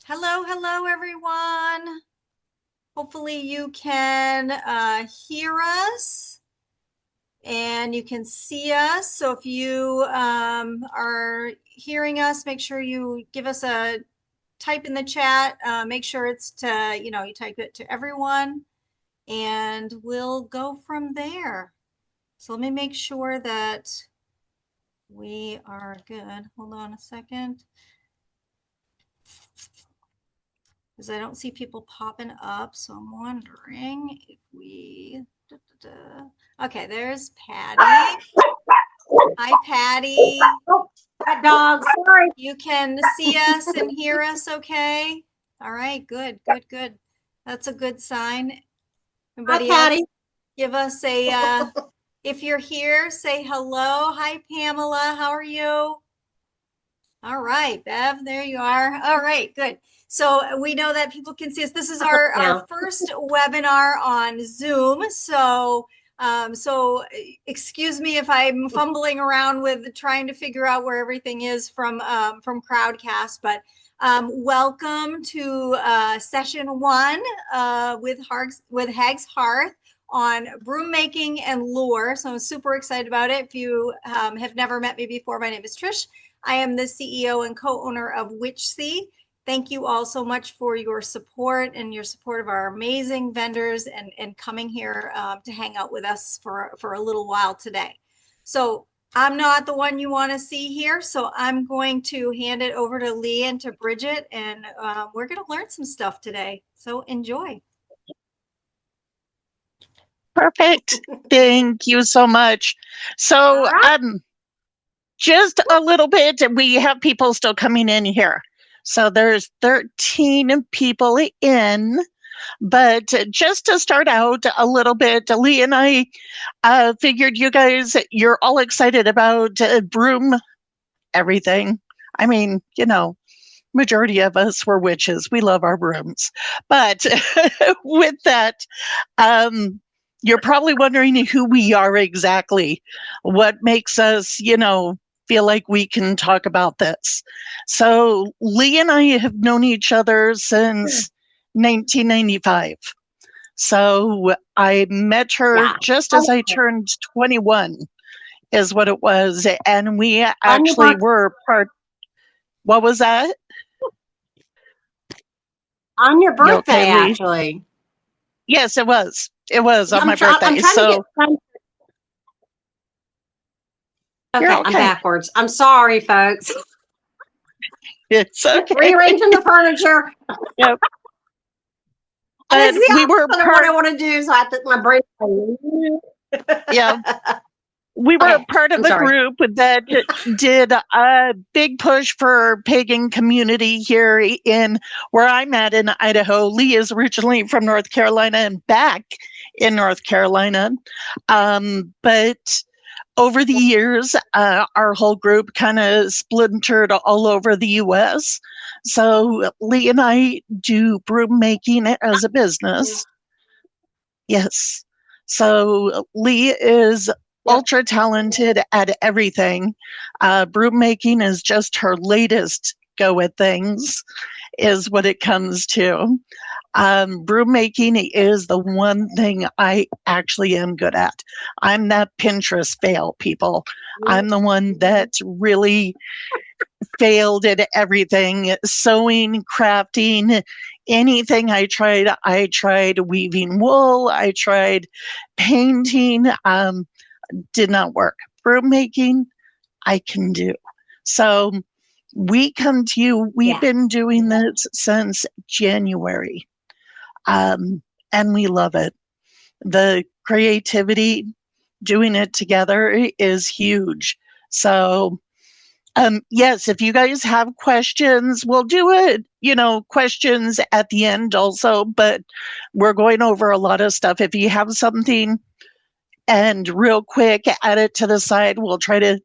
Hello, everyone. Hopefully you can hear us and you can see us. So if you are hearing us, make sure you give us a type in the chat. Make sure it's to, you type it to everyone and we'll go from there. So let me make sure that we are good. Hold on a second. Because I don't see people popping up, so I'm wondering if we. Okay, there's Patty. Hi, Patty. That dog, sorry. You can see us and hear us okay? All right, good. That's a good sign. Everybody Hi, else, Patty. give us a, if you're here, say hello. Hi, Pamela, how are you? All right, Bev, there you are. All right, good. So we know that people can see us. This is our first webinar on Zoom. So excuse me if I'm fumbling around with trying to figure out where everything is from Crowdcast, but welcome to session one with Hag's Hearth on broom making and lure. So I'm super excited about it. If you have never met me before, my name is Trish. I am the CEO and co-owner of Witchsea. Thank you all so much for your support and your support of our amazing vendors and coming here to hang out with us for a little while today. So I'm not the one you want to see here, so I'm going to hand it over to Leigh and to Bridget, and we're going to learn some stuff today. So enjoy. Perfect. Thank you so much. So, just a little bit, we have people still coming in here. So there's 13 people in, but just to start out a little bit, Leigh and I figured you guys, you're all excited about broom everything. I mean, majority of us were witches. We love our brooms. But with that, you're probably wondering who we are exactly, what makes us, feel like we can talk about this. So Leigh and I have known each other since 1995. So I met her just as I turned 21 is what it was. And we actually were part. What was that? On your birthday, actually. Yes, it was. It was on my birthday. Okay, I'm backwards. I'm sorry, folks. It's okay. Rearranging the furniture. Yep. But we were part of what I want to do, so I put my brain. Yeah. We were part of a group that did a big push for pagan community here in where I'm at in Idaho. Leigh is originally from North Carolina and back in North Carolina. But over the years, our whole group kind of splintered all over the U.S. So Leigh and I do broom making as a business. Yes. So Leigh is ultra talented at everything. Broom making is just her latest go at things, is what it comes to. Broom making is the one thing I actually am good at. I'm that Pinterest fail, people. I'm the one that really failed at everything. Sewing, crafting, anything I tried weaving wool. I tried painting. Did not work. Broom making, I can do. So we come to you. We've been doing this since January. And we love it. The creativity, doing it together is huge. So, yes, if you guys have questions, we'll do it, questions at the end also, but we're going over a lot of stuff. If you have something and real quick, add it to the side, we'll try to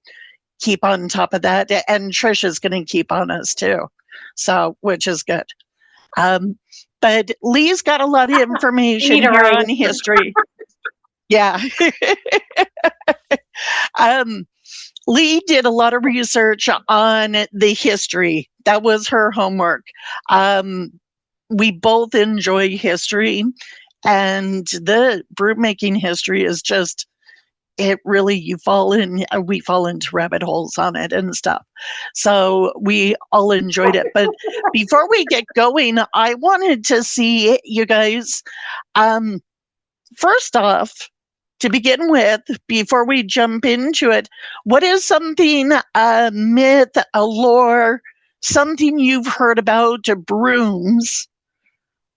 keep on top of that. And Trish is going to keep on us too. So, which is good. But Leigh's got a lot of information here on history. Yeah. Leigh did a lot of research on the history. That was her homework. We both enjoy history, and the broom making history is just, it really, we fall into rabbit holes on it and stuff. So we all enjoyed it. But before we get going, I wanted to see you guys, first off, to begin with, before we jump into it, what is something, a myth, a lore, something you've heard about brooms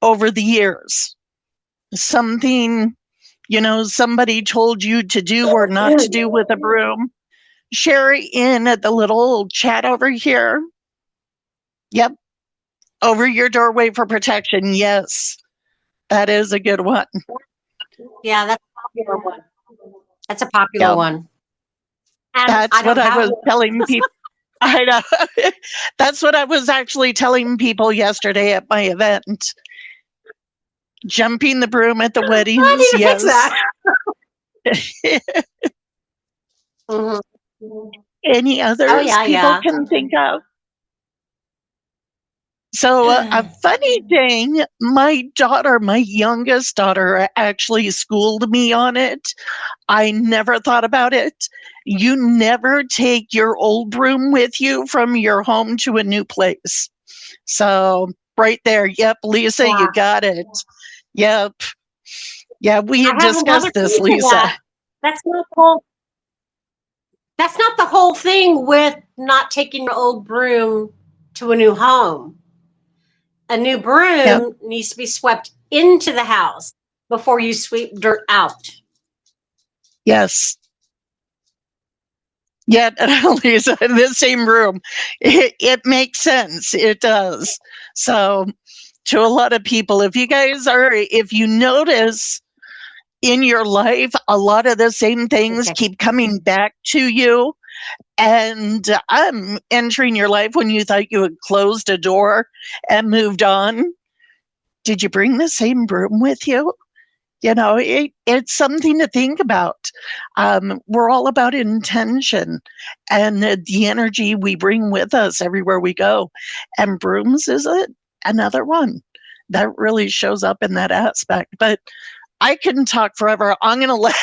over the years? Something, somebody told you to do or not to do with a broom? Share in the little chat over here. Yep. Over your doorway for protection. Yes. That is a good one. Yeah, that's a popular one. That's a popular one. And that's what I was telling people. I know. That's what I was actually telling people yesterday at my event. Jumping the broom at the weddings. I need to yes. Fix that. Mm-hmm. Any others people can think of? So a funny thing, my youngest daughter actually schooled me on it. I never thought about it. You never take your old broom with you from your home to a new place. So right there. Yep, Lisa, you got it. Yep. Yeah, we had discussed this, Lisa. That's not the whole thing with not taking your old broom to a new home. A new broom needs to be swept into the house before you sweep dirt out. Yes. Yeah, Lisa, in the same room. It makes sense. It does. So to a lot of people, if you notice in your life, a lot of the same things keep coming back to you, and entering your life when you thought you had closed a door and moved on. Did you bring the same broom with you? It's something to think about. We're all about intention and the energy we bring with us everywhere we go. And brooms is another one that really shows up in that aspect. But I can talk forever. I'm going to let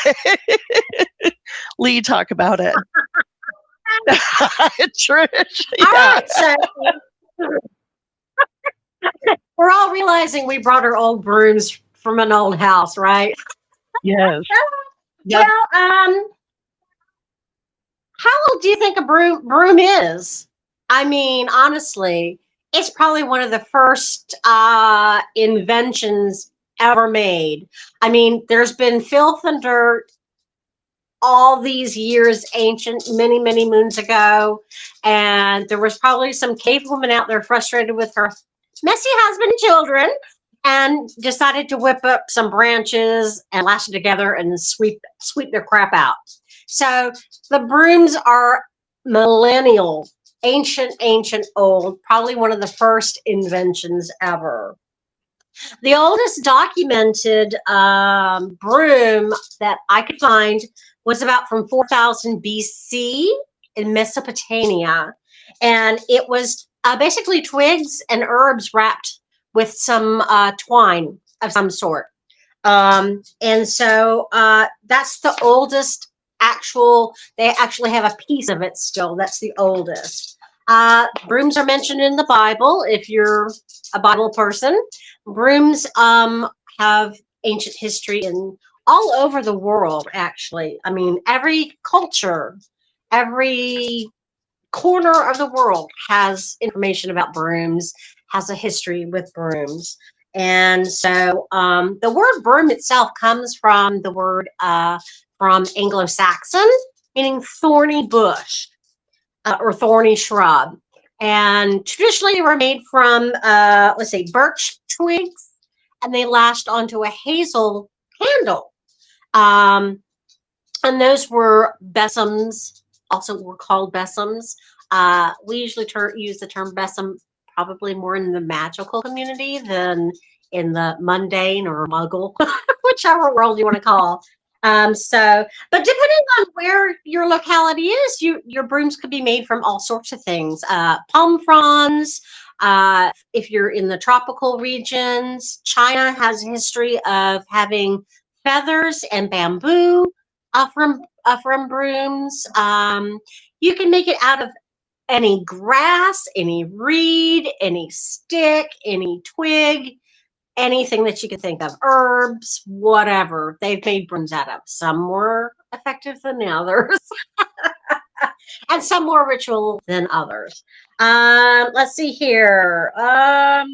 Leigh talk about it. Trish. Yeah. All right, so we're all realizing we brought our old brooms from an old house, right? Yes. Yep. Well, how old do you think a broom is? I mean, honestly, it's probably one of the first inventions ever made. I mean, there's been filth and dirt all these years, ancient, many, many moons ago. And there was probably some cave woman out there frustrated with her messy husband and children and decided to whip up some branches and lash it together and sweep their crap out. So the brooms are millennial, ancient, old, probably one of the first inventions ever. The oldest documented broom that I could find was about from 4000 BC in Mesopotamia. And it was basically twigs and herbs wrapped with some twine of some sort. And so that's the oldest they actually have a piece of it still. That's the oldest. Brooms are mentioned in the Bible if you're a Bible person. Brooms have ancient history in all over the world, actually. I mean, every culture, every corner of the world has information about brooms, has a history with brooms. And so the word broom itself comes from the word from Anglo-Saxon, meaning thorny bush or thorny shrub. And traditionally they were made from, birch twigs, and they lashed onto a hazel handle. And those were besoms, also were called besoms. We usually use the term besom probably more in the magical community than in the mundane or muggle, whichever world you want to call. But depending on where your locality is, your brooms could be made from all sorts of things. Palm fronds. If you're in the tropical regions, China has a history of having feathers and bamboo from brooms. You can make it out of any grass, any reed, any stick, any twig, anything that you can think of, herbs, whatever. They've made brooms out of. Some more effective than others, and some more ritual than others. Let's see here. Now,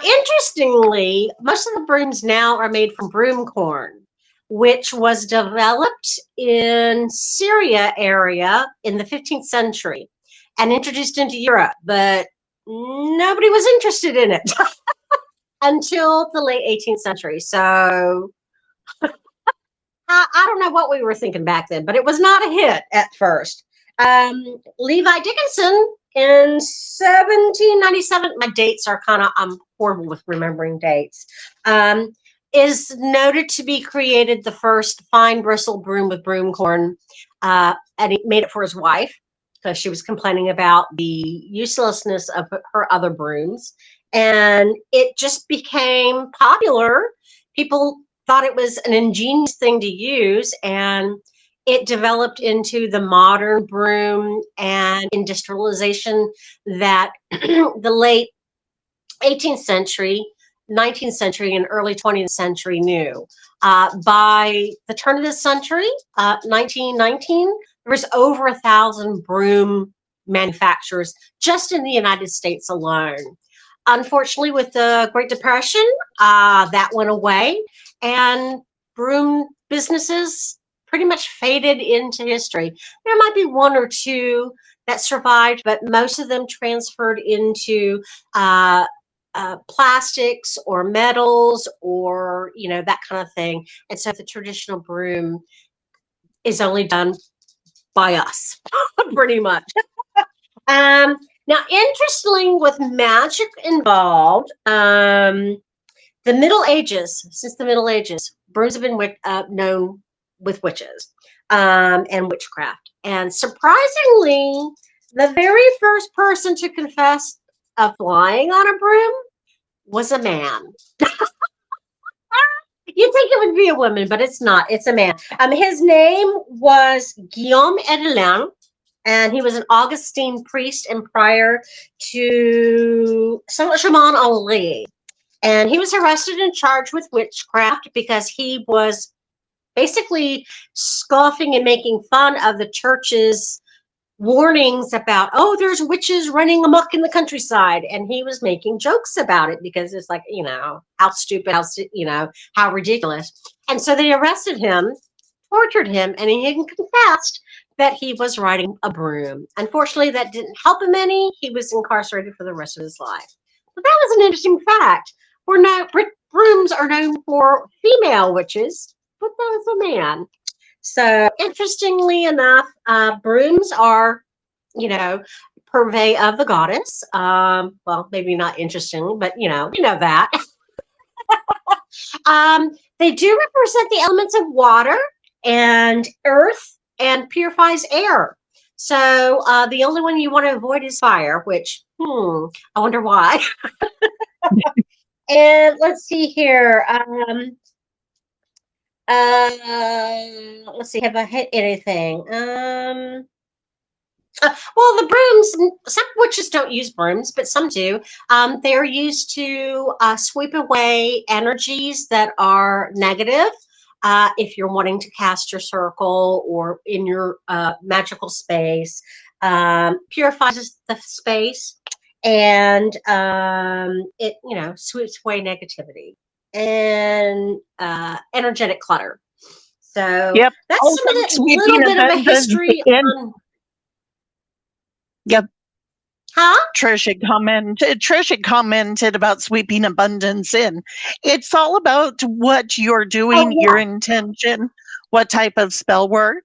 interestingly, most of the brooms now are made from broom corn, which was developed in Syria area in the 15th century and introduced into Europe, but nobody was interested in it until the late 18th century. So I don't know what we were thinking back then, but it was not a hit at first. Levi Dickinson in 1797, my dates are I'm horrible with remembering dates, is noted to be created the first fine bristle broom with broom corn, and he made it for his wife because she was complaining about the uselessness of her other brooms. And it just became popular. People thought it was an ingenious thing to use, and it developed into the modern broom and industrialization that the late 18th century, 19th century, and early 20th century knew. By the turn of the century, 1919, there was over 1,000 broom manufacturers just in the United States alone. Unfortunately, with the Great Depression, that went away, and broom businesses pretty much faded into history. There might be one or two that survived, but most of them transferred into plastics or metals or, that kind of thing. And so the traditional broom is only done by us, pretty much. Now, interestingly, with magic involved, since the Middle Ages, brooms have been known with witches and witchcraft. And surprisingly, the very first person to confess of flying on a broom was a man. You'd think it would be a woman, but it's not. It's a man. His name was Guillaume Edelin, and he was an Augustine priest and prior to Saint-Germain en Leigh. And he was arrested and charged with witchcraft because he was basically scoffing and making fun of the church's warnings about, there's witches running amok in the countryside. And he was making jokes about it because it's like, how stupid, how ridiculous. And so they arrested him, tortured him, and he confessed that he was riding a broom. Unfortunately, that didn't help him any. He was incarcerated for the rest of his life. But that was an interesting fact. Brooms are known for female witches, but that was a man. So interestingly enough, brooms are, purvey of the goddess. Well, maybe not interestingly, but you know that. They do represent the elements of water and earth and purifies air. So the only one you want to avoid is fire, which, I wonder why. And let's see here. Let's see, have I hit anything? Well, the brooms, some witches don't use brooms, but some do. They're used to sweep away energies that are negative. If you're wanting to cast your circle or in your magical space, purifies the space, and it, sweeps away negativity and energetic clutter. So yep. that's some of the little bit of a history on. Yep. Huh? Trisha commented about sweeping abundance in. It's all about what you're doing, your intention, what type of spell work.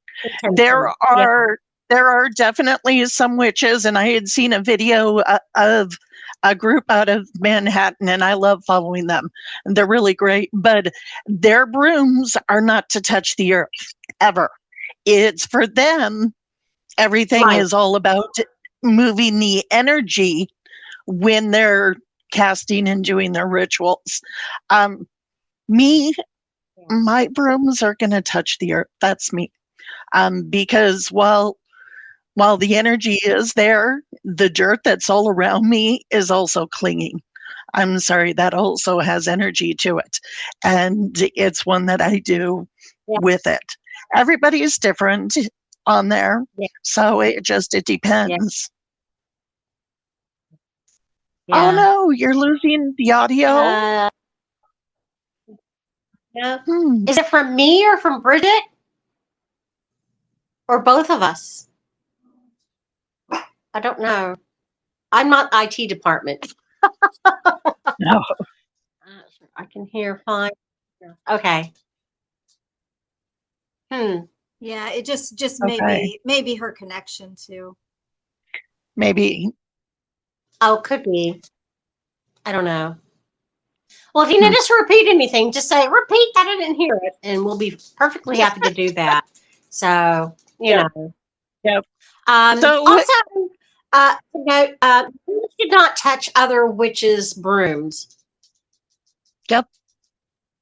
There are there are definitely some witches, and I had seen a video of a group out of Manhattan, and I love following them. And they're really great, but their brooms are not to touch the earth ever. It's for them. Everything is all about moving the energy when they're casting and doing their rituals. My brooms are going to touch the earth. That's me. Because while the energy is there, the dirt that's all around me is also clinging. I'm sorry, that also has energy to it. And it's one that I do with it. Everybody is different on there. So it depends. Oh no, you're losing the audio? No. Is it from me or from Bridget? Or both of us? I don't know. I'm not IT department. No. I can hear fine. Okay. Yeah, it just Okay. maybe her connection too. Maybe. Oh, could be. I don't know. Well, if you need us to repeat anything, just say, repeat that I didn't hear it, and we'll be perfectly happy to do that. So, you know. Yep. Also, you should not touch other witches' brooms. Yep.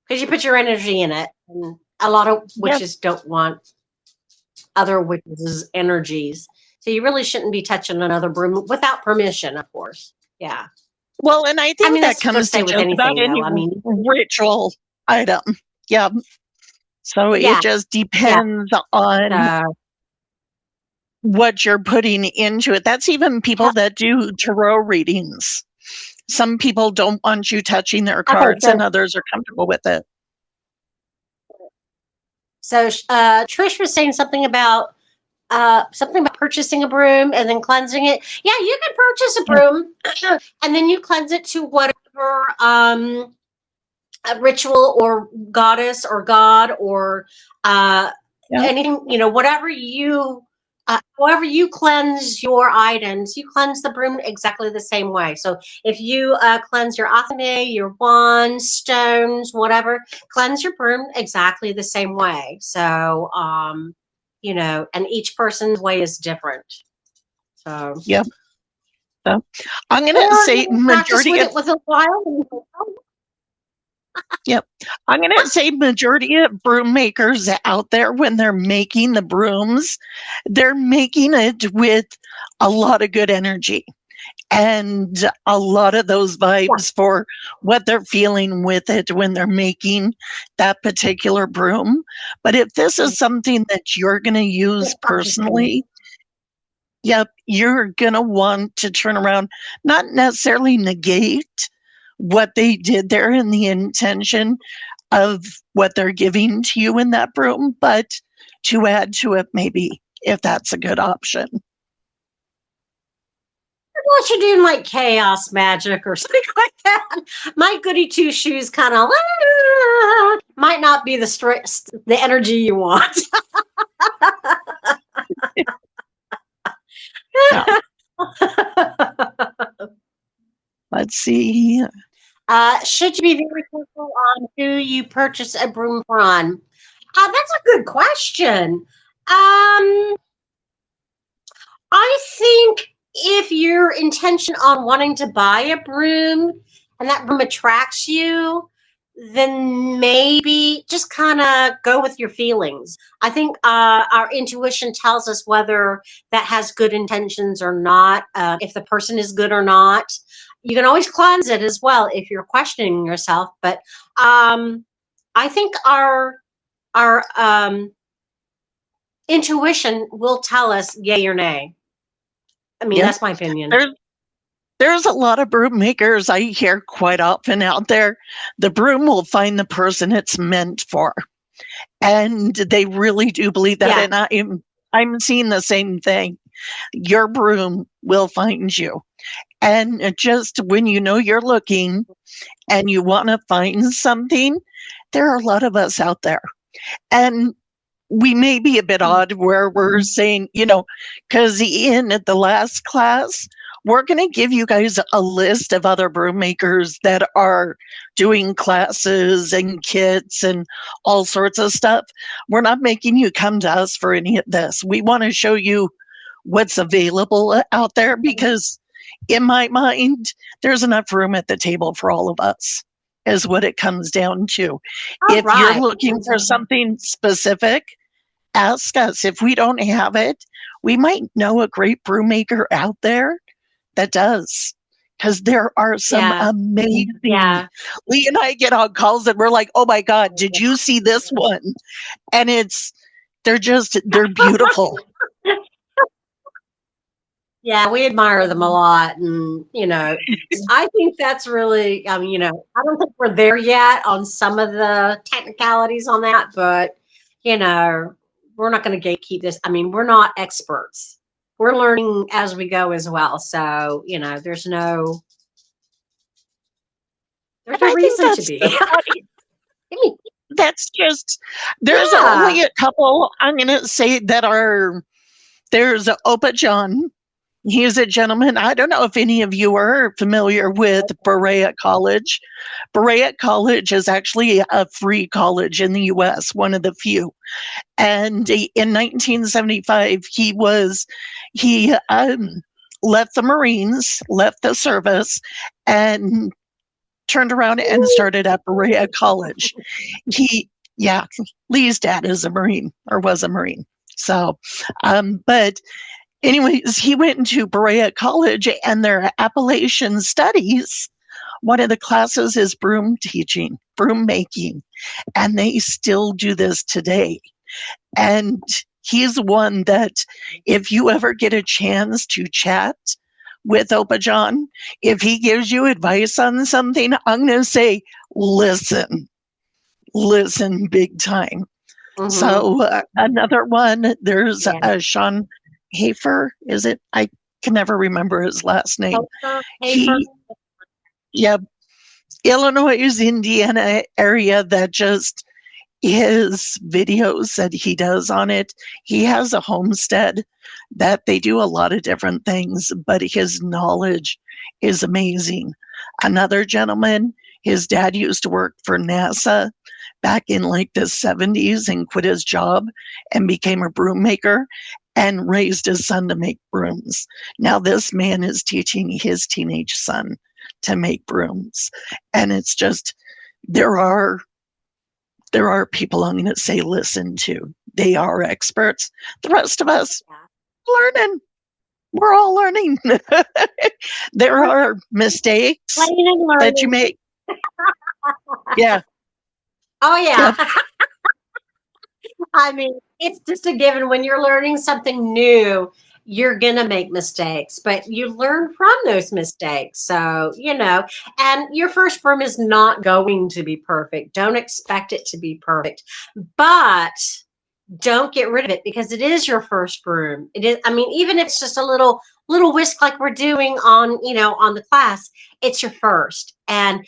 Because you put your energy in it. And a lot of witches don't want other witches' energies. So you really shouldn't be touching another broom without permission, of course. Yeah. Well, and I think that comes to just about any ritual item. Yeah. So it just depends on what you're putting into it. That's even people that do tarot readings. Some people don't want you touching their cards, and others are comfortable with it. So Trish was saying something about purchasing a broom and then cleansing it. Yeah, you can purchase a broom and then you cleanse it to whatever a ritual or goddess or god or anything, whatever you however you cleanse your items, you cleanse the broom exactly the same way. So if you cleanse your athame, your wands, stones, whatever, cleanse your broom exactly the same way. So and each person's way is different. So yep. So I'm gonna say majority of with a while. Yep. I'm going to say majority of broom makers out there, when they're making the brooms, they're making it with a lot of good energy and a lot of those vibes for what they're feeling with it when they're making that particular broom. But if this is something that you're going to use personally, you're going to want to turn around, not necessarily negate what they did there in the intention of what they're giving to you in that broom, but to add to it maybe, if that's a good option. Unless you're doing like chaos magic or something like that. My goody two shoes kind of might not be the energy you want. Let's see. Should you be very careful on who you purchase a broom from? That's a good question. I think if your intention on wanting to buy a broom and that broom attracts you, then maybe just kind of go with your feelings. I think our intuition tells us whether that has good intentions or not, if the person is good or not. You can always cleanse it as well if you're questioning yourself. But I think our intuition will tell us yay or nay. I mean, that's my opinion. There's a lot of broom makers I hear quite often out there. The broom will find the person it's meant for. And they really do believe that. And I'm seeing the same thing. Your broom will find you. And just when you know you're looking and you want to find something, there are a lot of us out there. And we may be a bit odd where we're saying, because in the last class, we're going to give you guys a list of other broom makers that are doing classes and kits and all sorts of stuff. We're not making you come to us for any of this. We want to show you what's available out there because in my mind, there's enough room at the table for all of us, is what it comes down to. If you're looking for something specific, ask us. If we don't have it, we might know a great broom maker out there that does. Because there are some amazing. Leigh and I get on calls and we're like, oh my God, did you see this one? And they're beautiful. Yeah, we admire them a lot. And, I think that's really, I don't think we're there yet on some of the technicalities on that, but, we're not going to gatekeep this. I mean, we're not experts. We're learning as we go as well. So, there's no reason to be. That's just, there's only a couple, I'm going to say, there's Opa John. He's a gentleman. I don't know if any of you are familiar with Berea College. Berea College is actually a free college in the U.S., one of the few. And in 1975, he left the Marines, left the service, and turned around and started at Berea College. Leigh's dad is a Marine, or was a Marine. So, but anyways, he went into Berea College, and their Appalachian studies, one of the classes is broom teaching, broom making, and they still do this today. And he's one that if you ever get a chance to chat with Opa John, if he gives you advice on something, I'm going to say, listen big time. Mm-hmm. So another one, there's Sean Hafer, is it? I can never remember his last name. Hafer. Illinois, Indiana area that just his videos that he does on it. He has a homestead that they do a lot of different things, but his knowledge is amazing. Another gentleman, his dad used to work for NASA back in like the 70s and quit his job and became a broom maker and raised his son to make brooms. Now this man is teaching his teenage son to make brooms. And it's just, there are people I'm going to say listen to. They are experts. The rest of us, learning. We're all learning. There are mistakes that you make. Yeah. Oh, yeah. Yep. I mean, it's just a given. When you're learning something new, you're going to make mistakes, but you learn from those mistakes. So, and your first broom is not going to be perfect. Don't expect it to be perfect, but don't get rid of it because it is your first broom. It is, I mean, even if it's just a little whisk like we're doing on, on the class, it's your first. And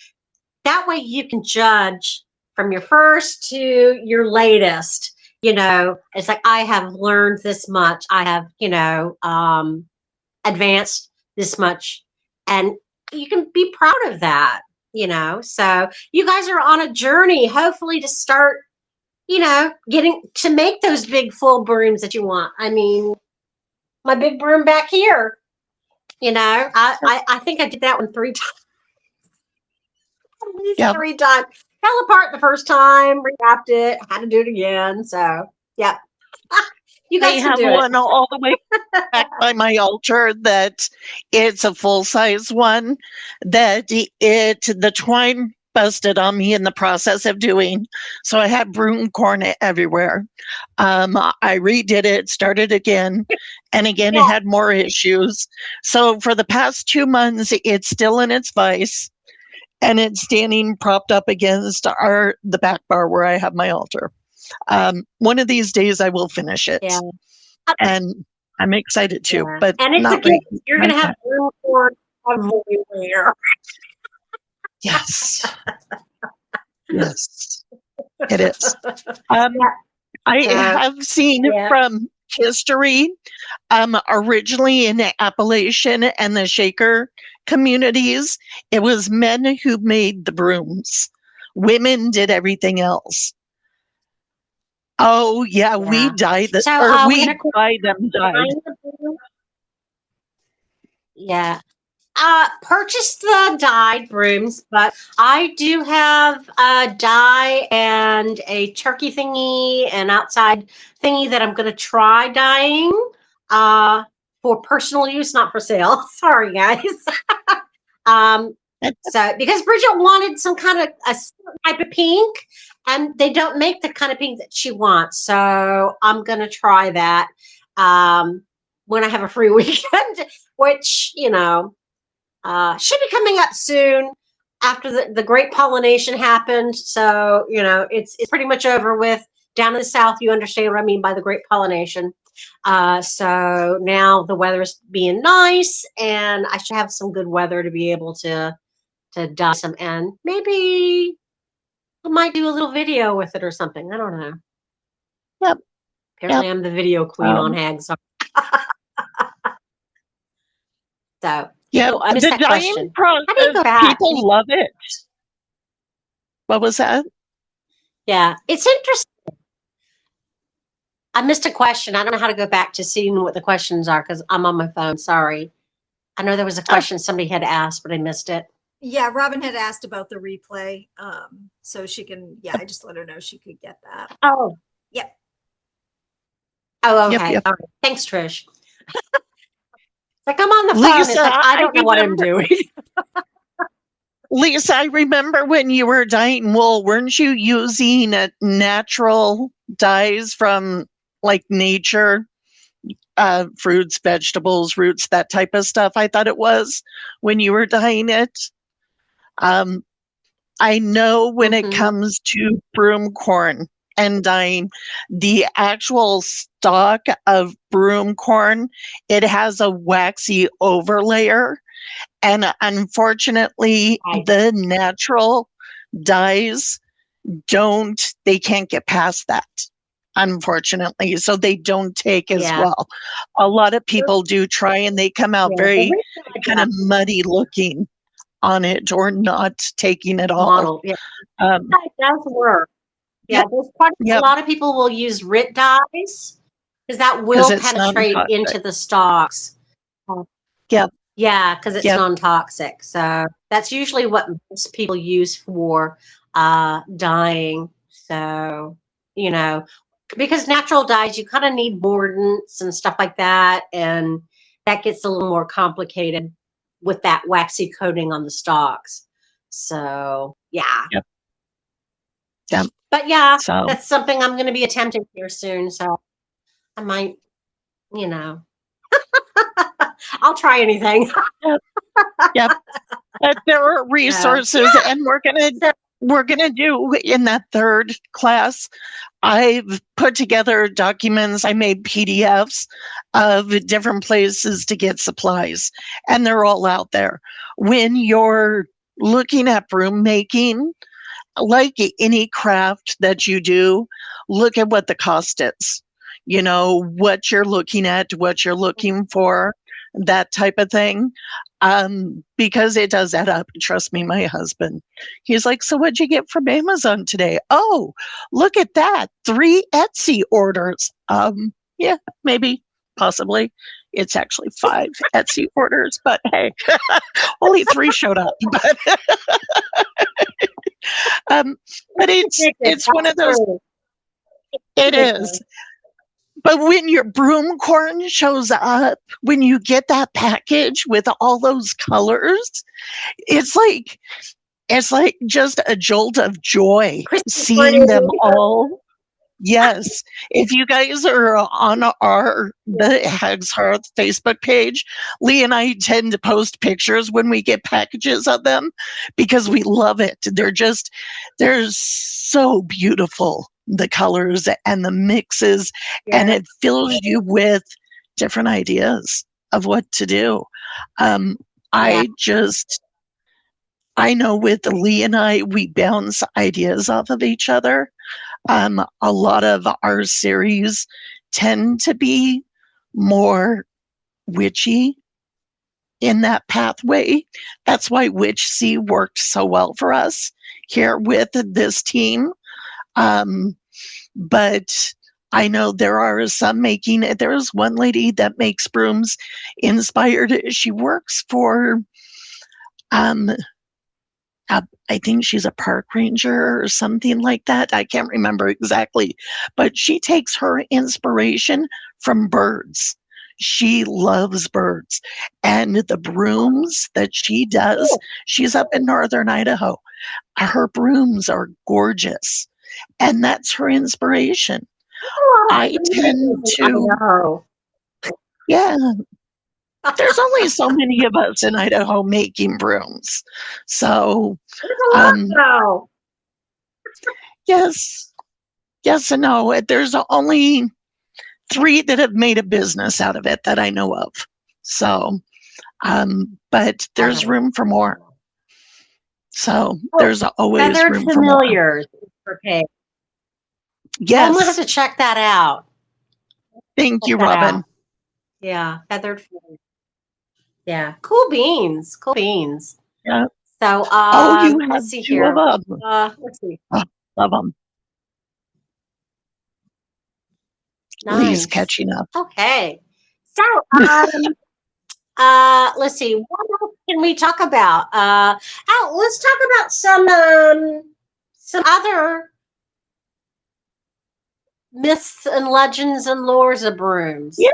that way you can judge from your first to your latest. It's like, I have learned this much. I have, advanced this much. And you can be proud of that, So you guys are on a journey, hopefully, to start, getting to make those big full brooms that you want. I mean, my big broom back here, I think I did that one 3 times. At least 3 times. Fell apart the first time, rewrapped it, had to do it again. So, yeah. You guys have one all the way back by my altar that it's a full-size one that the twine busted on me in the process of doing. So I had broom corn everywhere. I redid it, started again, and again it had more issues. So for the past 2 months, it's still in its vise. And it's standing propped up against the back bar where I have my altar. One of these days I will finish it. Yeah. And I'm excited too. Yeah. But and it's you're going to have broom corn everywhere. Yes. Yes. It is. I So, have seen yeah. from history, originally in the Appalachian and the Shaker communities, it was men who made the brooms. Women did everything else. Oh yeah, we Yeah. dyed the, So or we we had a buy them dyed. yeah. Purchased the dyed brooms, but I do have a dye and a turkey thingy and outside thingy that I'm going to try dyeing for personal use, not for sale. Sorry, guys. um, so because Bridget wanted some kind of a certain type of pink, and they don't make the kind of pink that she wants, so I'm going to try that when I have a free weekend, which should be coming up soon after the great pollination happened. So, it's pretty much over with. Down in the South, you understand what I mean by the great pollination. So now the weather's being nice, and I should have some good weather to be able to dye some, and maybe I might do a little video with it or something. I don't know. Yep. Apparently, I'm the video queen on Hags. So, yeah, I missed the that dyeing question. process, How do you go back? people love it. What was that? Yeah, it's interesting. I missed a question. I don't know how to go back to seeing what the questions are because I'm on my phone. Sorry. I know there was a question somebody had asked, but I missed it. Yeah, Robin had asked about the replay. So she can, I just let her know she could get that. Oh. Yep. Oh, okay. Yep. All right. Thanks, Trish. Like I'm on the phone. Lisa, It's like I don't know what I'm doing. Lisa, I remember when you were dyeing wool, weren't you using natural dyes from like nature, fruits, vegetables, roots, that type of stuff? I thought it was when you were dyeing it. I know when it comes to broom corn and dyeing, the actual stalk of broom corn, it has a waxy overlayer. And unfortunately, the natural dyes they can't get past that, unfortunately. So they don't take as well. A lot of people do try and they come out very kind of muddy looking on it or not taking it all. Model, yeah. That does work. Yeah, there's quite a lot of people will use RIT dyes because that will penetrate into the stalks. Yeah, because it's non-toxic. So that's usually what most people use for dyeing. So, because natural dyes, you kind of need mordants and stuff like that. And that gets a little more complicated with that waxy coating on the stalks. So, yeah. Yep. But that's something I'm going to be attempting here soon. So I might, I'll try anything. Yep. But there are resources, and we're gonna do in that third class. I've put together documents. I made PDFs of different places to get supplies, and they're all out there. When you're looking at broom making, like any craft that you do, look at what the cost is. What you're looking at, what you're looking for, that type of thing. Because it does add up. Trust me, my husband, he's like, so what'd you get from Amazon today? Oh, look at that. 3 Etsy orders. Yeah, maybe, possibly. It's actually 5 Etsy orders, but hey, only 3 showed up. But it's one of those. It is. But when your broom corn shows up, when you get that package with all those colors, it's like just a jolt of joy seeing them all. Yes. If you guys are on the Hags Hearth Facebook page, Leigh and I tend to post pictures when we get packages of them because we love it. They're so beautiful, the colors and the mixes, and it fills you with different ideas of what to do. I know with Leigh and I, we bounce ideas off of each other. A lot of our series tend to be more witchy in that pathway. That's why Witch Sea worked so well for us here with this team. But I know there are some there's one lady that makes brooms inspired. She works for, I think she's a park ranger or something like that. I can't remember exactly, but she takes her inspiration from birds. She loves birds. And the brooms that she does, she's up in northern Idaho. Her brooms are gorgeous. And that's her inspiration. I tend to, yeah. There's only so many of us in Idaho making brooms. So, yes and no. There's only 3 that have made a business out of it that I know of. So, but there's room for more. So there's always room for more. Familiars for pay. Yes. I'm gonna have to check that out. Thank you, Robin. Out. Yeah, feathered familiars. Yeah, cool beans. Cool beans. Yeah. So, you have let's see 2 here. of them. Let's see. Oh, love them. Nice. Leigh's catching up. Okay. So, let's see. What else can we talk about? Let's talk about some other myths and legends and lores of brooms. Yes.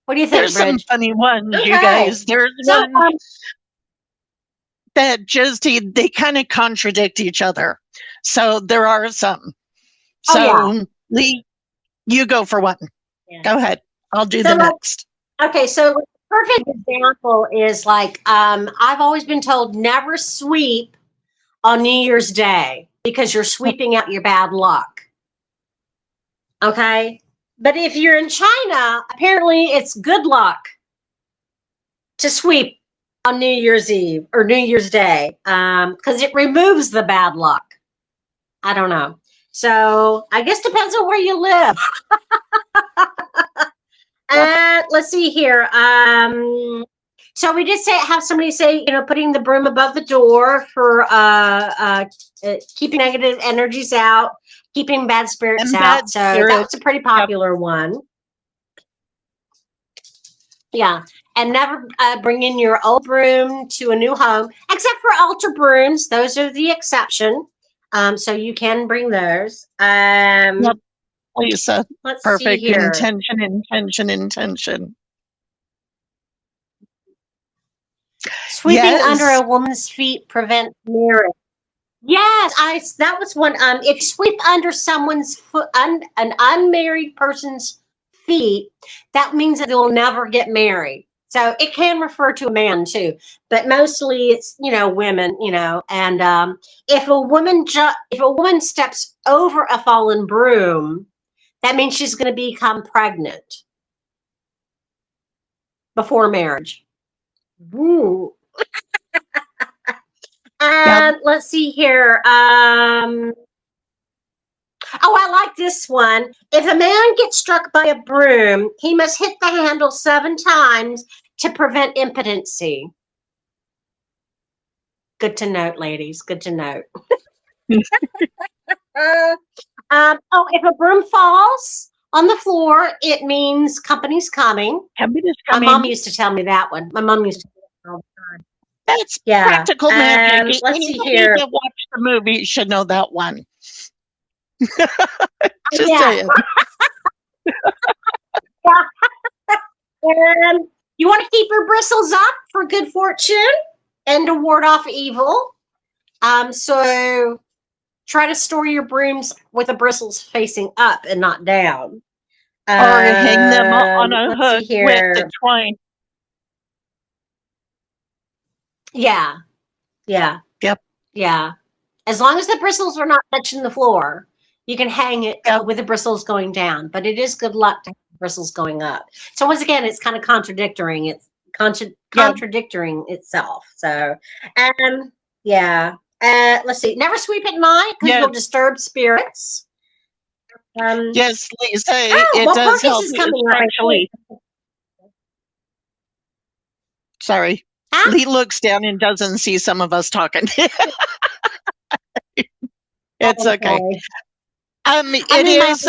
What do you think, There's some funny ones, you guys. There's one that just, they kind of contradict each other. So there are some. So, Leigh, you go for one. Yeah. Go ahead. I'll do the next. Okay, so perfect example is like, I've always been told never sweep on New Year's Day because you're sweeping out your bad luck. Okay? But if you're in China, apparently it's good luck to sweep on New Year's Eve or New Year's Day because it removes the bad luck. I don't know. So I guess depends on where you live. Let's see here. So we did have somebody say, putting the broom above the door for keeping negative energies out, keeping bad spirits out. So that was a pretty popular one. Yeah. And never bring in your old broom to a new home, except for altar brooms. Those are the exception. So you can bring those. Yep. Lisa, let's perfect. See here. Intention. Sweeping under a woman's feet prevents marriage. Yes, that was one. If you sweep under someone's foot, an unmarried person's feet, that means that they'll never get married. So it can refer to a man too, but mostly it's women. And if a woman steps over a fallen broom, that means she's going to become pregnant before marriage. Ooh. Let's see here. I like this one. If a man gets struck by a broom, he must hit the handle 7 times to prevent impotency. Good to note, ladies. Good to note. If a broom falls on the floor, it means company's coming. Company's coming. My mom used to tell me that one. My mom used to tell me all the time. That's practical magic. Let's see here. That watch the movie should know that one. Just saying. You want to keep your bristles up for good fortune and to ward off evil. So try to store your brooms with the bristles facing up and not down. Or hang them on a hook with the twine. Yeah. Yep. Yeah. As long as the bristles are not touching the floor, you can hang it with the bristles going down. But it is good luck to have the bristles going up. So once again, it's kind of contradicting. It's contradicting itself. So, yeah. Let's see. Never sweep at night because Yes. you'll disturb spirits. Yes, Lisa, Oh, it well, does Perkins help is coming up. structurally. Sorry. Huh? Leigh looks down and doesn't see some of us talking. It's okay. It is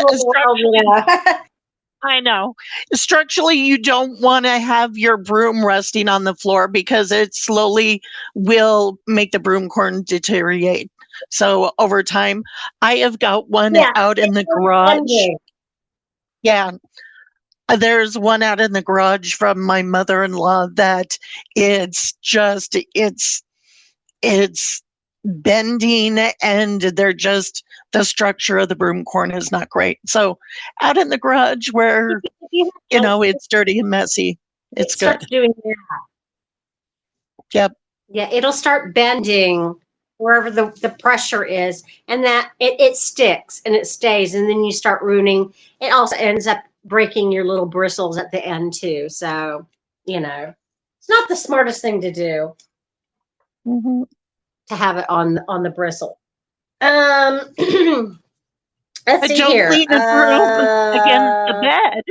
I know. Structurally, you don't want to have your broom resting on the floor because it slowly will make the broom corn deteriorate. So over time, I have got one out in the garage. Yeah. There's one out in the garage from my mother-in-law that it's bending and the structure of the broom corn is not great. So out in the garage where, it's dirty and messy, it's good. Starts doing that. Yep. Yeah, it'll start bending wherever the pressure is, and that it sticks and it stays, and then you start ruining. It also ends up breaking your little bristles at the end too. So, it's not the smartest thing to do. Mm-hmm. To have it on the bristle. Let's see don't here. Lean the broom against the bed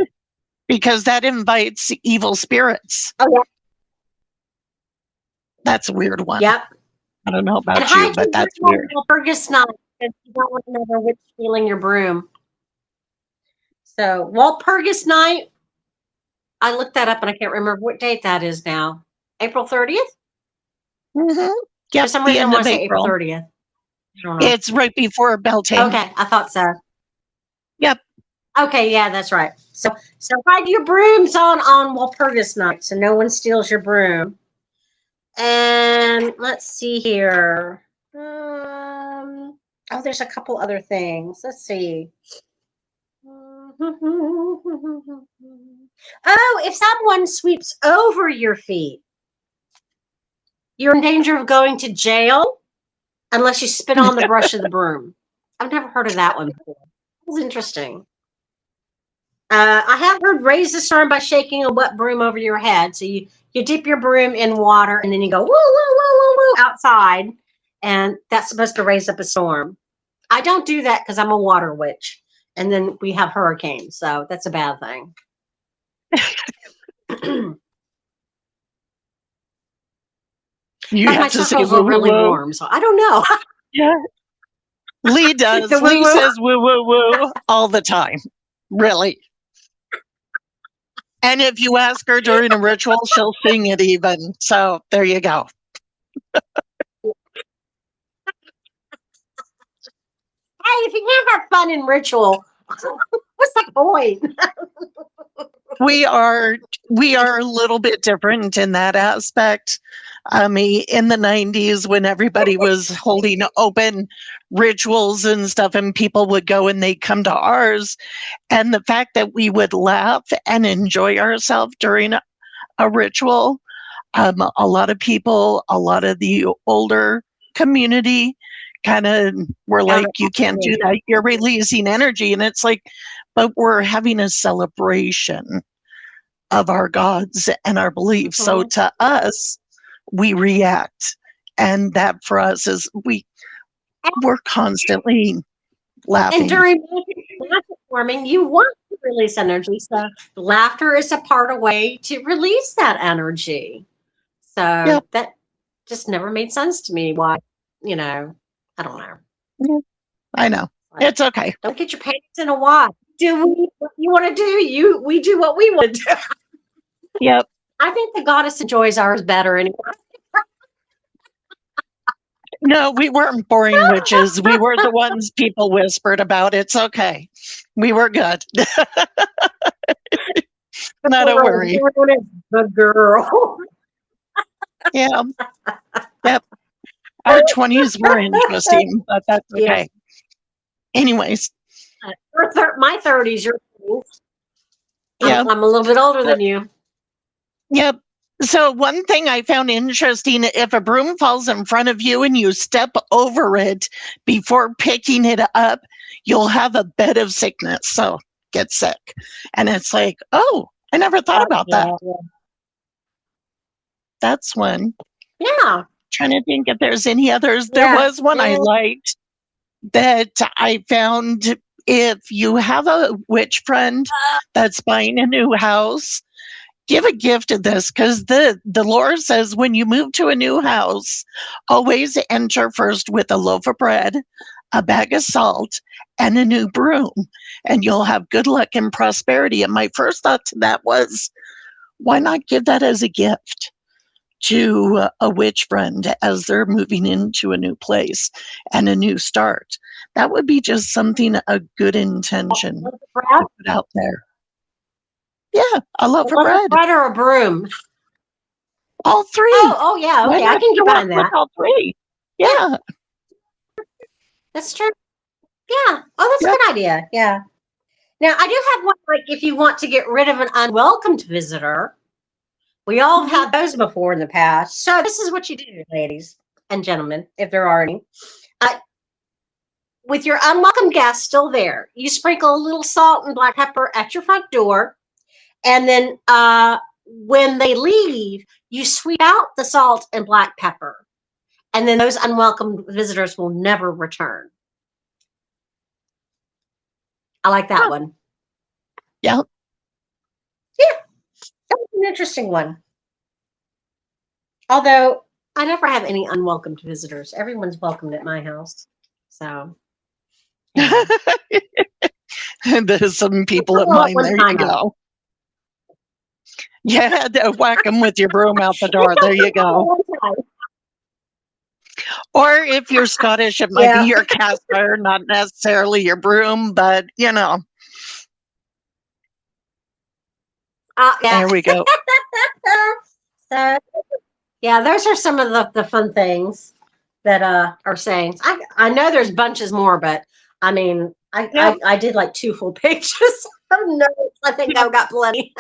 because that invites evil spirits. Oh yeah. That's a weird one. Yep. I don't know about you, but that's weird. Walpurgis night, because you don't want another witch stealing your broom. So Walpurgis night, I looked that up and I can't remember what date that is now. April 30th? Mm-hmm. Yep, for some reason, I want to say April 30th. It's right before Beltane. Okay, I thought so. Yep. Okay, yeah, that's right. So hide your brooms on Walpurgis night, so no one steals your broom. And let's see here. There's a couple other things. Let's see. If someone sweeps over your feet, you're in danger of going to jail unless you spit on the brush of the broom. I've never heard of that one before. It was interesting. I have heard raise the storm by shaking a wet broom over your head. So you dip your broom in water and then you go woo, woo, woo, woo, woo outside. And that's supposed to raise up a storm. I don't do that because I'm a water witch. And then we have hurricanes. So that's a bad thing. You have my to say circles are really warm, so I don't know. Yeah. Leigh does. Leigh says woo, woo, woo all the time. Really. And if you ask her during a ritual, she'll sing it even. So there you go. Hey, if you can't have fun in ritual, what's the point? We are a little bit different in that aspect. In the 90s when everybody was holding open rituals and stuff and people would go and they'd come to ours, and the fact that we would laugh and enjoy ourselves during a ritual, a lot of people, a lot of the older community kind of were like, you can't do that, you're releasing energy. And it's like, but we're having a celebration of our gods and our beliefs. So to us, we react. And that for us is we're constantly laughing. And during magic forming, you want to release energy. So laughter is a way to release that energy. So that just never made sense to me. Why, I don't know. Yeah, I know. It's okay. Don't get your pants in a wad. Do what you want to do. We do what we want to do. Yep. I think the goddess enjoys ours better anyway. No, we weren't boring witches. We were the ones people whispered about. It's okay. We were good. Not a worry. The girl. Yeah. Yep. Our 20s were interesting, but that's okay. Yes. Anyways. My 30s, your 20s. Yeah. I'm a little bit older than you. Yep. So one thing I found interesting, if a broom falls in front of you and you step over it before picking it up, you'll have a bed of sickness. So get sick. And it's like, oh, I never thought about that. Yeah. That's one. Yeah. Trying to think if there's any others. There Yeah. was one I liked that I found. If you have a witch friend that's buying a new house, give a gift of this, because the lore says when you move to a new house, always enter first with a loaf of bread, a bag of salt, and a new broom, and you'll have good luck and prosperity. And my first thought to that was, why not give that as a gift to a witch friend as they're moving into a new place and a new start? That would be just something, a good intention to put out there. Yeah, a loaf of bread. A bread or a broom? All three. Oh, yeah. Okay, I can get behind that. All three. Yeah. That's true. Yeah. Oh, that's a good idea. Yeah. Now, I do have one, like, if you want to get rid of an unwelcomed visitor. We all have had those before in the past. So this is what you do, ladies and gentlemen, if there are any. With your unwelcome guests still there, you sprinkle a little salt and black pepper at your front door. And then when they leave, you sweep out the salt and black pepper. And then those unwelcome visitors will never return. I like that one. Yeah. Yeah. That was an interesting one. Although I never have any unwelcomed visitors. Everyone's welcomed at my house. So. Yeah. There's some people at mine. There you go. Yeah, whack them with your broom out the door. There you go. Or if you're Scottish, it might be your cast iron, not necessarily your broom, but you know. There we go. So, yeah, those are some of the fun things that are sayings. I know there's bunches more, but I mean, I did like 2 full pages of notes. I think I've got plenty.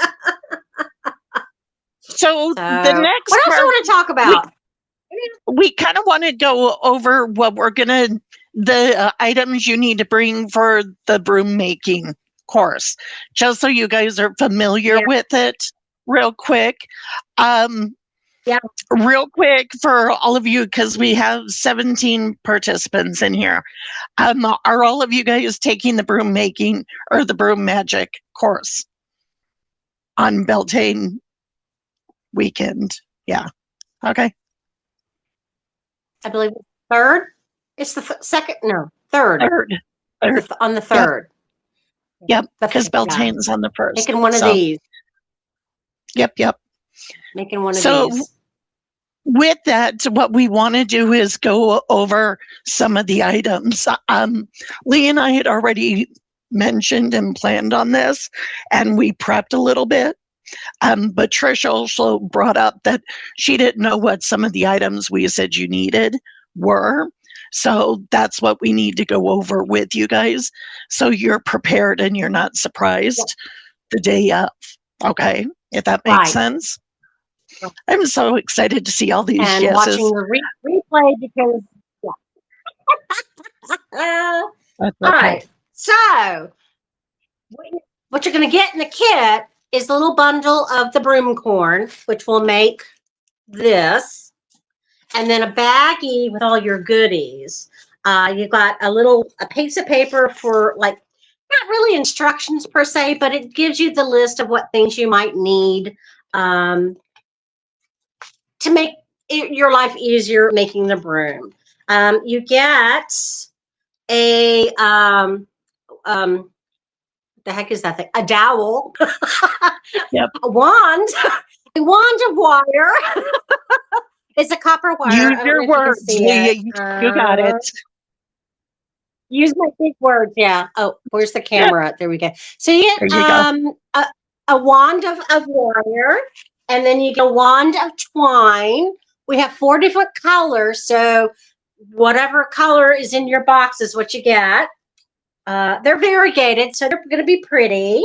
So the next what else do you want to talk about? We kind of want to go over what the items you need to bring for the broom making course, just so you guys are familiar with it real quick. Real quick for all of you, because we have 17 participants in here. Are all of you guys taking the broom making or the broom magic course on Beltane weekend? Yeah. Okay. I believe third. It's the second. No, third. Third. On the third. Yep. Because Beltane's on the first. Making one of these. Yep. Making one of these. With that, what we want to do is go over some of the items. Leigh and I had already mentioned and planned on this, and we prepped a little bit. But Trish also brought up that she didn't know what some of the items we said you needed were. So that's what we need to go over with you guys, so you're prepared and you're not surprised the day of. Okay, if that makes sense. I'm so excited to see all these and watching the replay because all right. So what you're going to get in the kit is the little bundle of the broom corn, which will make this, and then a baggie with all your goodies. You've got a piece of paper for, like, not really instructions per se, but it gives you the list of what things you might need to make your life easier making the broom. You get a the heck is that thing? A dowel, a wand of wire. It's a copper wire. Use your words. You got it. Use my big words. Yeah. Oh, where's the camera? There we go. So you get a wand of wire, and then you get a wand of twine. We have 4 different colors, so whatever color is in your box is what you get. They're variegated, so they're going to be pretty.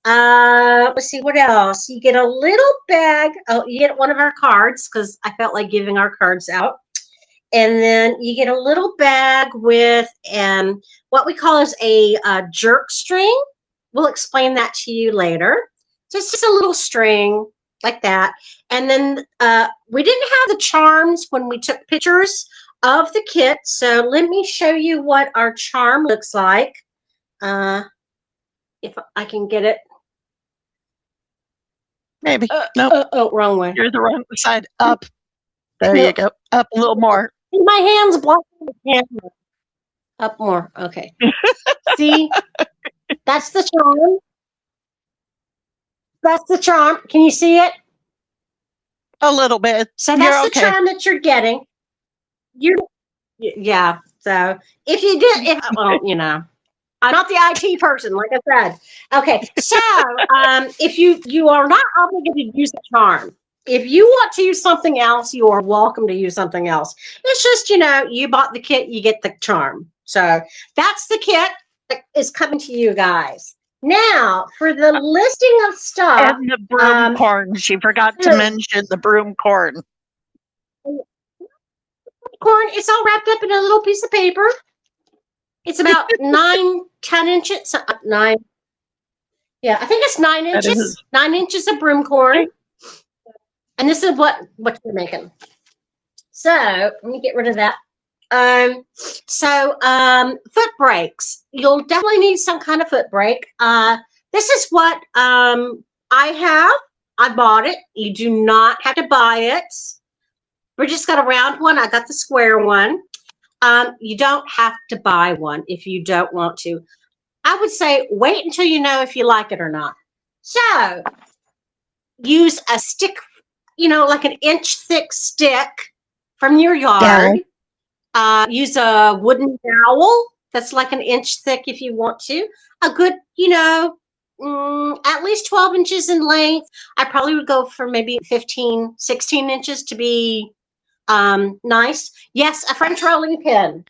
Let's see, what else? You get a little bag. Oh, you get one of our cards, because I felt like giving our cards out. And then you get a little bag with what we call is a jerk string. We'll explain that to you later. So it's just a little string like that. And then we didn't have the charms when we took pictures of the kit. So let me show you what our charm looks like. If I can get it. Maybe. Nope. Oh, wrong way. You're the wrong side. Up. There you go. Up a little more. My hand's blocking the camera. Up more. Okay. See? That's the charm. That's the charm. Can you see it? A little bit. So that's the charm that you're getting. Yeah. So if you did, well, you know, I'm not the IT person, like I said. Okay. So if you are not obligated to use the charm. If you want to use something else, you are welcome to use something else. It's just, you know, you bought the kit, you get the charm. So that's the kit that is coming to you guys. Now, for the listing of stuff. And the broom corn. She forgot to mention the broom corn. Corn, it's all wrapped up in a little piece of paper. It's about 9-10 inches. 9. Yeah, I think it's 9 inches. 9 inches of broom corn. And this is what you're making. So let me get rid of that. Foot brakes. You'll definitely need some kind of foot brake. This is what I have. I bought it. You do not have to buy it. Bridget's got a round one. I got the square one. You don't have to buy one if you don't want to. I would say wait until you know if you like it or not. So use a stick, you know, like an inch thick stick from your yard. Yeah. Use a wooden dowel that's like an inch thick if you want to. A good, you know, at least 12 inches in length. I probably would go for maybe 15, 16 inches to be nice. Yes, a French rolling pin.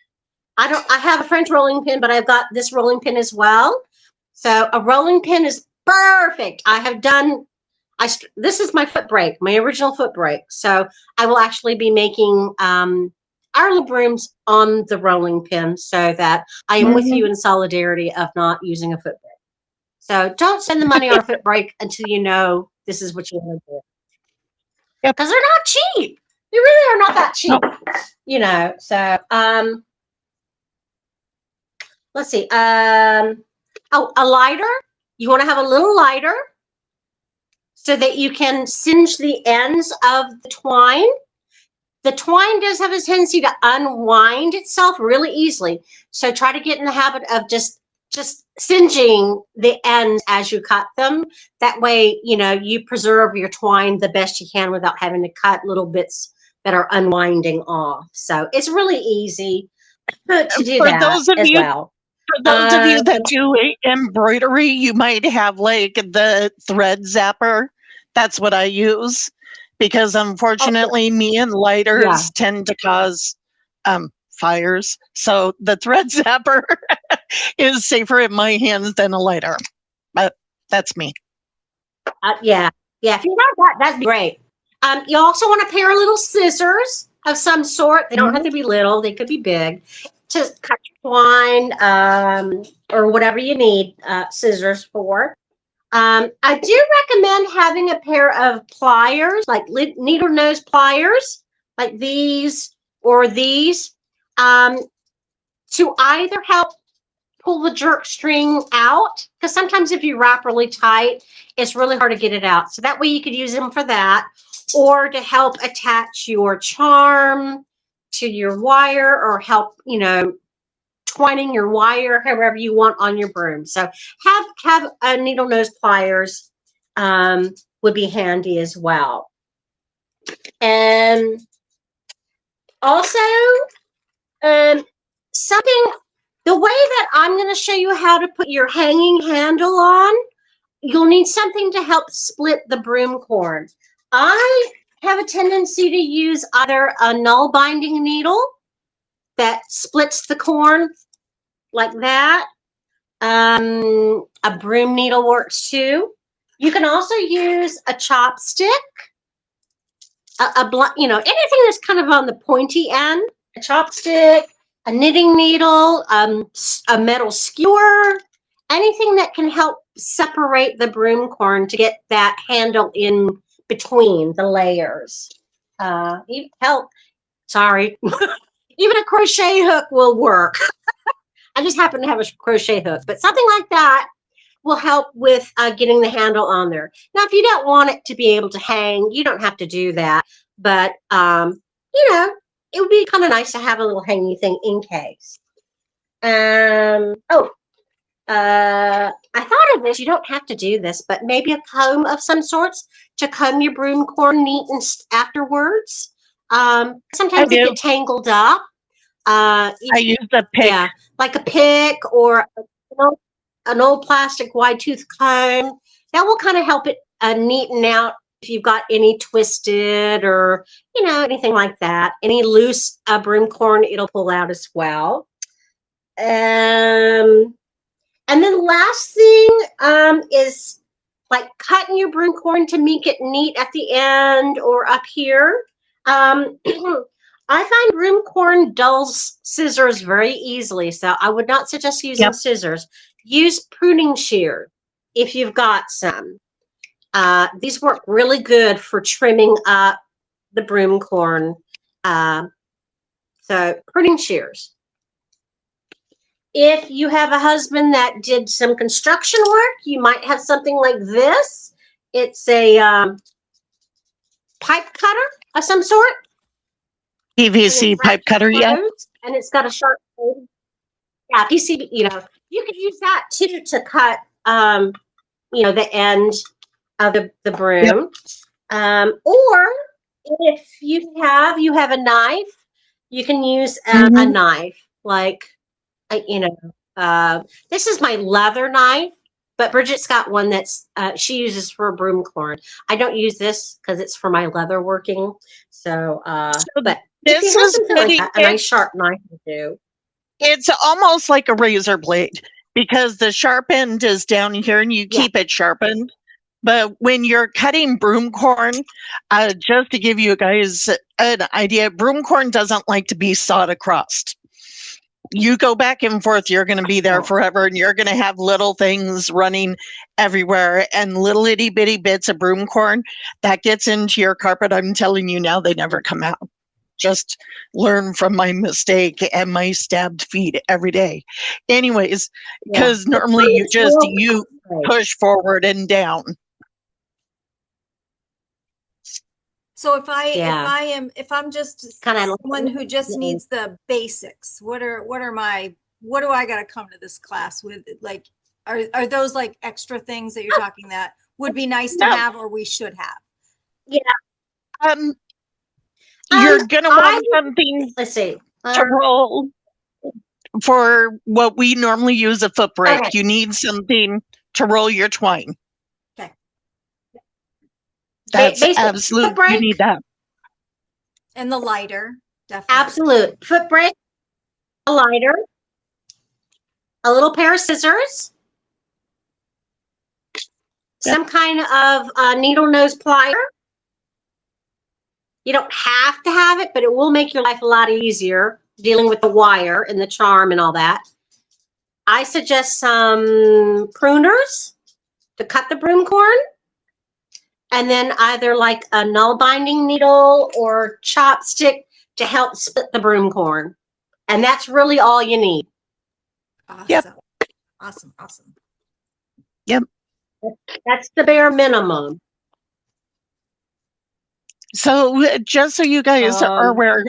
I have a French rolling pin, but I've got this rolling pin as well. So a rolling pin is perfect. This is my foot brake, my original foot brake. So I will actually be making our little brooms on the rolling pin so that I am with you in solidarity of not using a foot brake. So don't spend the money on a foot brake until you know this is what you want to do. Because they're not cheap. They really are not that cheap. You know, so let's see. A lighter. You want to have a little lighter so that you can singe the ends of the twine. The twine does have a tendency to unwind itself really easily. So try to get in the habit of just singeing the ends as you cut them. That way, you know, you preserve your twine the best you can without having to cut little bits that are unwinding off. So it's really easy to do for that those of as you, well. For those of you that do embroidery, you might have like the thread zapper. That's what I use. Because unfortunately, me and lighters tend to cause fires. So the thread zapper is safer in my hands than a lighter. But that's me. Yeah. If you have that, that'd be great. You also want a pair of little scissors of some sort. They don't have to be little. They could be big. To cut your twine or whatever you need scissors for. I do recommend having a pair of pliers, like needle nose pliers, like these or these, to either help pull the jerk string out, because sometimes if you wrap really tight, it's really hard to get it out. So that way you could use them for that, or to help attach your charm to your wire, or help, you know, twining your wire however you want on your broom. So have a needle nose pliers would be handy as well. And also the way that I'm going to show you how to put your hanging handle on, you'll need something to help split the broom cord. I have a tendency to use either a null binding needle that splits the corn like that. A broom needle works too. You can also use a chopstick, you know, anything that's kind of on the pointy end. A chopstick, a knitting needle, a metal skewer, anything that can help separate the broom corn to get that handle in between the layers. Help. Sorry. Even a crochet hook will work. I just happen to have a crochet hook, but something like that will help with getting the handle on there. Now, if you don't want it to be able to hang, you don't have to do that. But, it would be kind of nice to have a little hangy thing in case. I thought of this. You don't have to do this, but maybe a comb of some sorts to comb your broom corn neat and afterwards. Sometimes they get tangled up. I use a pick. Yeah, like a pick or an old plastic wide tooth comb. That will kind of help it neaten out if you've got any twisted or, anything like that. Any loose broom corn, it'll pull out as well. And then last thing is like cutting your broom corn to make it neat at the end or up here. I find broom corn dulls scissors very easily, so I would not suggest using scissors. Use pruning shears if you've got some. These work really good for trimming up the broom corn. So pruning shears. If you have a husband that did some construction work, you might have something like this. It's a pipe cutter of some sort. PVC pipe cutter, yeah. And it's got a sharp blade. Yeah, PCB, you could use that too to cut, the end of the broom. Or if you have a knife, you can use a knife. Like, this is my leather knife, but Bridget's got one that's she uses for broom corn. I don't use this because it's for my leather working. So, but this if you have something like that, a nice sharp knife will do. It's almost like a razor blade because the sharp end is down here and you keep it sharpened. But when you're cutting broom corn, just to give you guys an idea, broom corn doesn't like to be sawed across. You go back and forth, you're going to be there forever, and you're going to have little things running everywhere, and little itty bitty bits of broom corn that gets into your carpet. I'm telling you now, they never come out. Just learn from my mistake and my stabbed feet every day. Anyways, because normally you push forward and down. So if I'm just kind of someone who just needs the basics, what do I got to come to this class with? Like, are those like extra things that you're talking that would be nice to have or we should have? Yeah. You're gonna want something. Let's see. To roll for what we normally use a foot brake. Okay. You need something to roll your twine. Okay. That's absolute. You need that. And the lighter, definitely. Absolute. Foot brake, a lighter, a little pair of scissors, some kind of needle nose plier. You don't have to have it, but it will make your life a lot easier dealing with the wire and the charm and all that. I suggest some pruners to cut the broom corn. And then either like a null binding needle or chopstick to help split the broom corn. And that's really all you need. Awesome. Yep. Awesome. Yep. That's the bare minimum. So just so you guys are aware,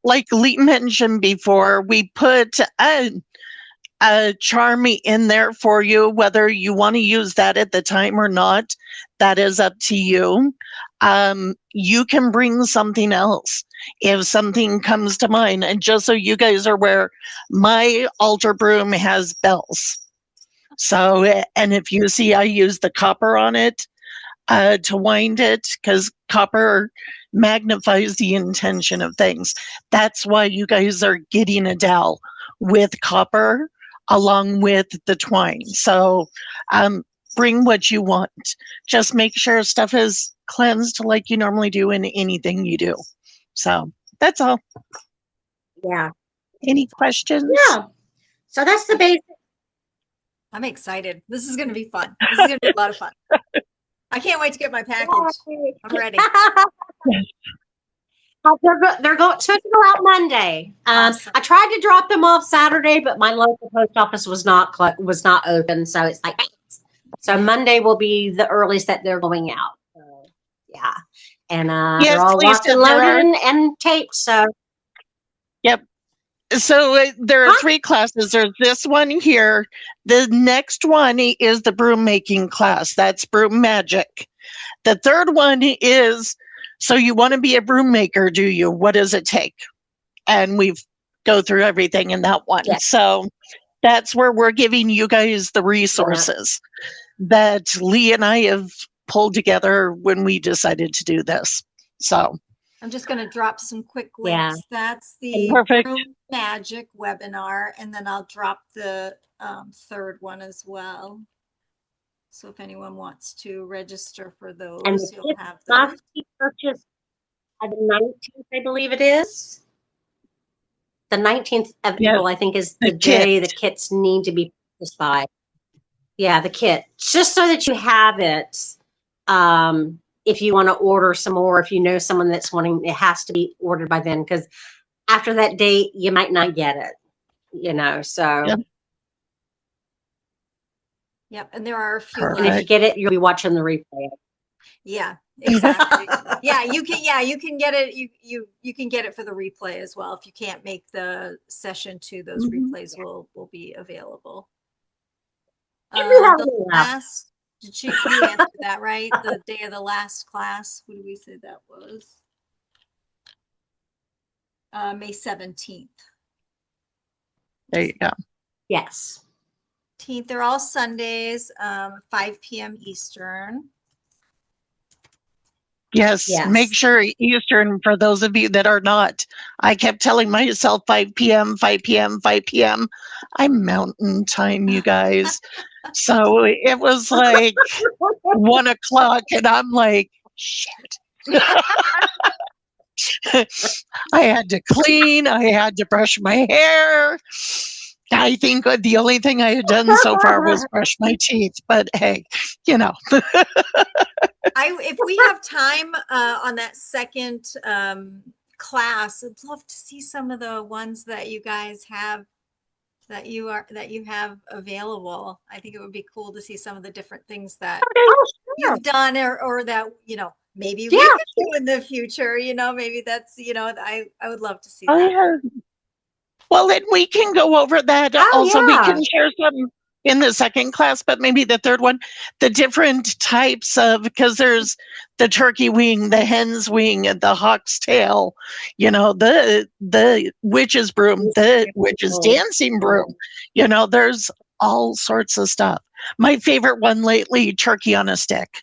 like Leigh mentioned before, we put a charm in there for you. Whether you want to use that at the time or not, that is up to you. You can bring something else if something comes to mind. And just so you guys are aware, my altar broom has bells. So, and if you see, I use the copper on it to wind it, because copper magnifies the intention of things. That's why you guys are getting a dowel with copper along with the twine. So bring what you want. Just make sure stuff is cleansed like you normally do in anything you do. So that's all. Yeah. Any questions? Yeah. So that's the basic. I'm excited. This is going to be fun. This is going to be a lot of fun. I can't wait to get my package. I'm ready. They're going to go out Monday. Awesome. I tried to drop them off Saturday, but my local post office was not open. So it's like, so Monday will be the earliest that they're going out. So, yeah, and they're all locked and loaded and taped. So, yep. So there are 3 classes. There's this one here. The next one is the broom making class. That's broom magic. The third one is, so you want to be a broom maker, do you? What does it take? And we've go through everything in that one. Yes. So that's where we're giving you guys the resources that Leigh and I have pulled together when we decided to do this. So I'm just going to drop some quick links. That's the Broom Magic webinar, and then I'll drop the third one as well. So if anyone wants to register for those, and you'll have those. Purchase on the 19th, I believe it is. The 19th of April, I think, is the day the kits need to be purchased by. Yeah, the kit. Just so that you have it. If you want to order some more, if you know someone that's wanting, it has to be ordered by then, because after that date, you might not get it, so. Yep. And there are a few. And if you get it, you'll be watching the replay. Yeah, exactly. you can get it. You can get it for the replay as well. If you can't make the session 2, those replays will be available. The last, did you answer that right? The day of the last class, what did we say that was? May 17th. There you go. Yes. They're all Sundays, 5 p.m. Eastern. Yes, make sure Eastern for those of you that are not. I kept telling myself 5 p.m., 5 p.m., 5 p.m. I'm Mountain Time, you guys. So it was like 1 o'clock, and I'm like, shit. I had to clean. I had to brush my hair. I think the only thing I had done so far was brush my teeth. But hey, if we have time on that second class, I'd love to see some of the ones that you guys have that you have available. I think it would be cool to see some of the different things that you've done or that maybe we could do in the future. Maybe that's I would love to see that. Yeah. Well, then we can go over that. We can share some in the second class, but maybe the third one, the different types of, because there's the turkey wing, the hen's wing, the hawk's tail, the witch's broom, the witch's dancing broom, there's all sorts of stuff. My favorite one lately, turkey on a stick.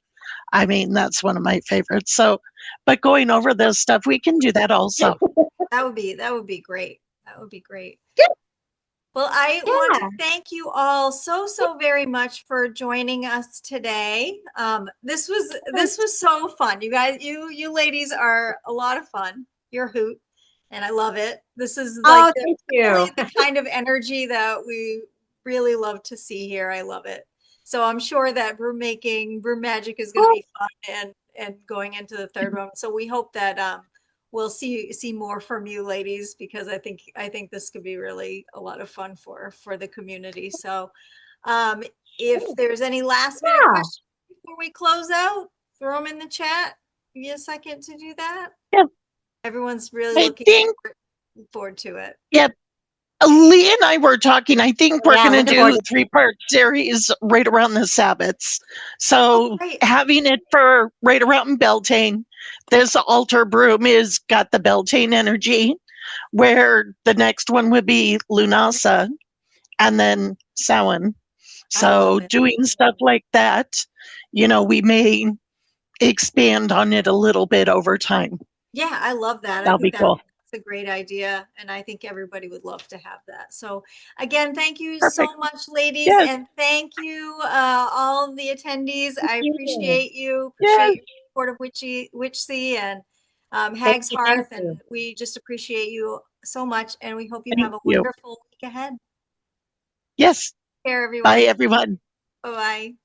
I mean, that's one of my favorites. So, but going over this stuff, we can do that also. That would be great. That would be great. Well, I want to thank you all so very much for joining us today. This was so fun. You guys, you ladies are a lot of fun. You're a hoot, and I love it. This is like really the kind of energy that we really love to see here. I love it. So I'm sure that broom magic is going to be fun and going into the third one. So we hope that we'll see more from you ladies, because I think this could be really a lot of fun for the community. So if there's any last minute questions before we close out, throw them in the chat. Give you a second to do that. Yep. Everyone's really looking forward to it. Yep. Leigh and I were talking. I think we're going to do a 3-part series right around the Sabbats. So having it for right around Beltane, this altar broom is got the Beltane energy, where the next one would be Lunasa and then Samhain. So doing stuff like that, we may expand on it a little bit over time. Yeah, I love that. That'll be cool. A great idea, and I think everybody would love to have that. So again, thank you so much, ladies, and thank you all the attendees. I appreciate you. Appreciate your support of Witchsea and Hag's Hearth, and we just appreciate you so much, and we hope you have a wonderful week ahead. Yes. Take care, everyone. Bye, everyone. Bye-bye.